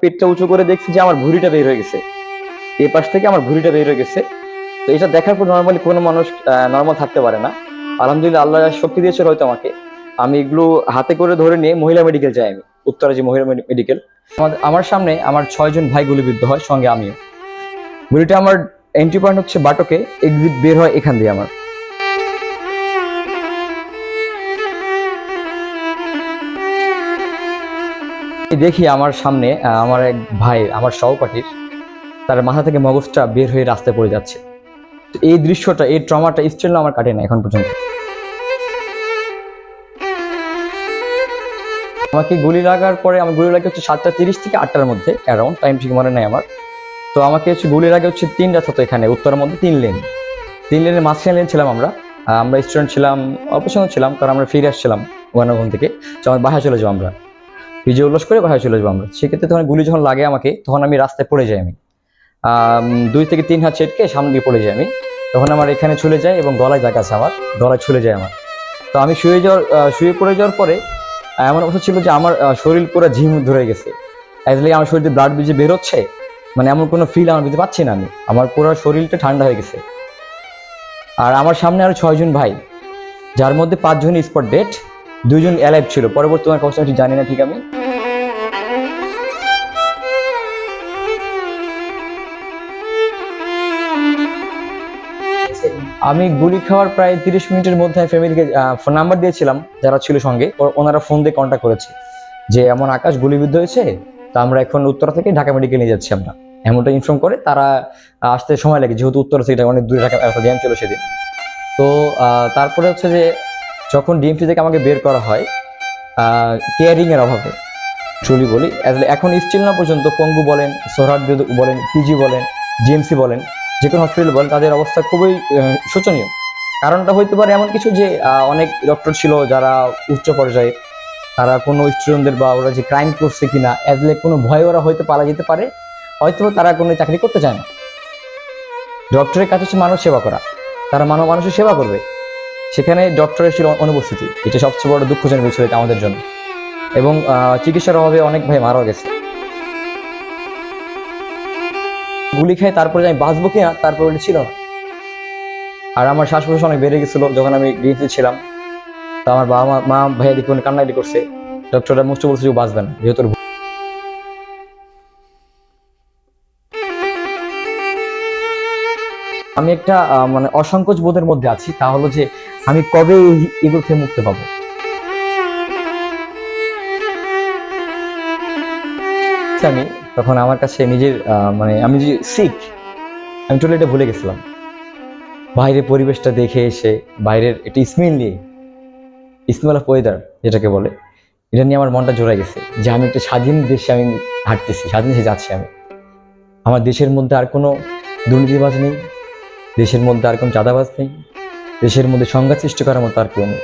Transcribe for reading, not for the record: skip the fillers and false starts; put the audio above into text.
পেটটা উঁচু করে দেখছি যে আমার ভুঁড়িটা বের হয়ে গেছে, এই পাশ থেকে আমার ভুঁড়িটা বের হয়ে গেছে। তো এটা দেখার পর নর্মালি কোনো মানুষ নর্মাল থাকতে পারে না। আলহামদুলিল্লাহ আল্লাহ শক্তি দিয়েছে হয়তো আমাকে। আমি এগুলো হাতে করে ধরে নিয়ে মহিলা মেডিকেল যাই, আমি উত্তরা যে মহিলা মেডিকেল। আমার সামনে আমার 6 জন ভাই গুলিবিদ্ধ হয়, সঙ্গে আমিও। গুলিটা আমার এন্ট্রি পয়েন্ট হচ্ছে বাটকে, এক্সিট বের হয় এখান দিয়ে আমার। দেখি আমার সামনে আমার এক ভাই, আমার সহপাঠীর, তার মাথা থেকে মগজটা বের হয়ে রাস্তায় পড়ে যাচ্ছে। তো এই দৃশ্যটা, এই ট্রমাটা স্টিল আমার কাটে না এখন পর্যন্ত। আমাকে গুলি লাগার পরে, আমি গুলি লাগে হচ্ছে 7টা 30 থেকে 8টার মধ্যে, অ্যারাউন্ড, টাইম ঠিক মনে নাই আমার। তো আমাকে হচ্ছে গুলি লাগে হচ্ছে 3 রাস্তা, তো এখানে উত্তরের মধ্যে 3 লেন, 3 লেনের মাঝখানে লেন ছিলাম আমরা। আমরা স্টুডেন্ট ছিলাম, অল্প সময় ছিলাম, কারণ আমরা ফিরে আসছিলাম ওখান থেকে। তো আমার বাসায় চলে যাবো, আমরা বিজয় উল্লাস করে বাসায় চলে যাবো আমরা। সেক্ষেত্রে তখন গুলি যখন লাগে আমাকে, তখন আমি রাস্তায় পড়ে যাই। আমি 2 থেকে 3 হাত ছেটকে সামনে দিয়ে পড়ে যাই আমি। তখন আমার এখানে চলে যায় এবং গলায় জায়গা আছে, আমার গলায় চলে যায় আমার। তো আমি শুয়ে পড়ে যাওয়ার পরে এমন অবস্থা ছিল যে আমার শরীর পুরো ঝিম ধরে গেছে, অ্যাকচুয়ালি আমার শরীরে ব্লাড বেজে বের হচ্ছে, মানে এমন কোনো ফিল আমার বুঝতে পাচ্ছি না। আমি, আমার পুরো শরীরটা ঠান্ডা হয়ে গেছে। আর আমার সামনে আরো 6 জন ভাই, যার মধ্যে 5 জন স্পট ডেড, 2 জন অ্যালাইভ ছিল। পরবর্তী তোমার কথা ঠিক জানি না ঠিক আমি। আমি গুলি খাওয়ার প্রায় 30 মিনিটের মধ্যে ফ্যামিলিকে ফোন নাম্বার দিয়েছিলাম, যারা ছিল সঙ্গে, ওনারা ফোন দিয়ে কন্ট্যাক্ট করেছে যে এমন আকাশ গুলিবিদ্ধ হয়েছে, তো আমরা এখন উত্তরা থেকে ঢাকা মেডিকেল নিয়ে যাচ্ছি আমরা, এমনটা ইনফর্ম করে। তারা আসতে সময় লাগে, যেহেতু উত্তরা থেকে অনেক দূরে, ঢাকা জ্যাম ছিল সেদিন। তো তারপরে হচ্ছে যে যখন ডিএমসি থেকে আমাকে বের করা হয় কেয়ারিং এর অভাবে, ট্রুলি বলি, এখন স্টিল না পর্যন্ত পঙ্গু বলেন, সোহরাট বলেন, পিজি বলেন, জিএমসি বলেন, যে কোনো হসপিটাল বলেন, তাদের অবস্থা খুবই শোচনীয়। কারণটা হইতে পারে এমন কিছু যে অনেক ডক্টর ছিল যারা উচ্চ পর্যায়ে, তারা কোনো স্টুডেন্টদের বা ওরা যে ক্রাইম করছে কিনা কোনো ভয় ওরা হয়তো পালা যেতে পারে, হয়তো তারা কোনো চাকরি করতে চায় না। ডক্টরের কাজ হচ্ছে মানুষ সেবা করা, তারা মানুষের সেবা করবে, সেখানে ডক্টরের ছিল অনুপস্থিতি। এটা সবচেয়ে বড় দুঃখজনক বিষয় এটা আমাদের জন্য। এবং চিকিৎসার অভাবে অনেক ভাই মারা গেছে। গুলি খেয়ে তারপরে আমি বাঁচবো কিনা, তারপর ওটা ছিল না। আর আমার শ্বাস প্রশ্বাস অনেক বেড়ে গেছিল যখন আমি ডিএমসি ছিলাম। তো আমার বাবা মা ভাইয়া দিকে অনেক কান্নাকাটি করছে। ডক্টররা মুষ্ট বলছে যে বাঁচবে না, যেহেতু আমি একটা মানে অসংকোচ বোধের মধ্যে আছি। তা হলো যে আমি কবে এগুলো থেকে মুক্তি পাবো। আমি তখন আমার কাছে নিজের মানে আমি যে সিক, আমি টোটালি এটা ভুলে গেছিলাম। বাইরের পরিবেশটা দেখে এসে, বাইরের একটা স্মেল অফ ওয়েদার যেটাকে বলে, এটা নিয়ে আমার মনটা জোড়ায় গেছে যে আমি একটা স্বাধীন দেশে আমি হাঁটতেছি, স্বাধীন দেশে যাচ্ছি আমি। আমার দেশের মধ্যে আর কোনো দুর্নীতিবাজ নেই, দেশের মধ্যে আর কোনো চাঁদাবাজ নেই, দেশের মধ্যে সংঘাত সৃষ্টি করার মতো আর কেউ নেই।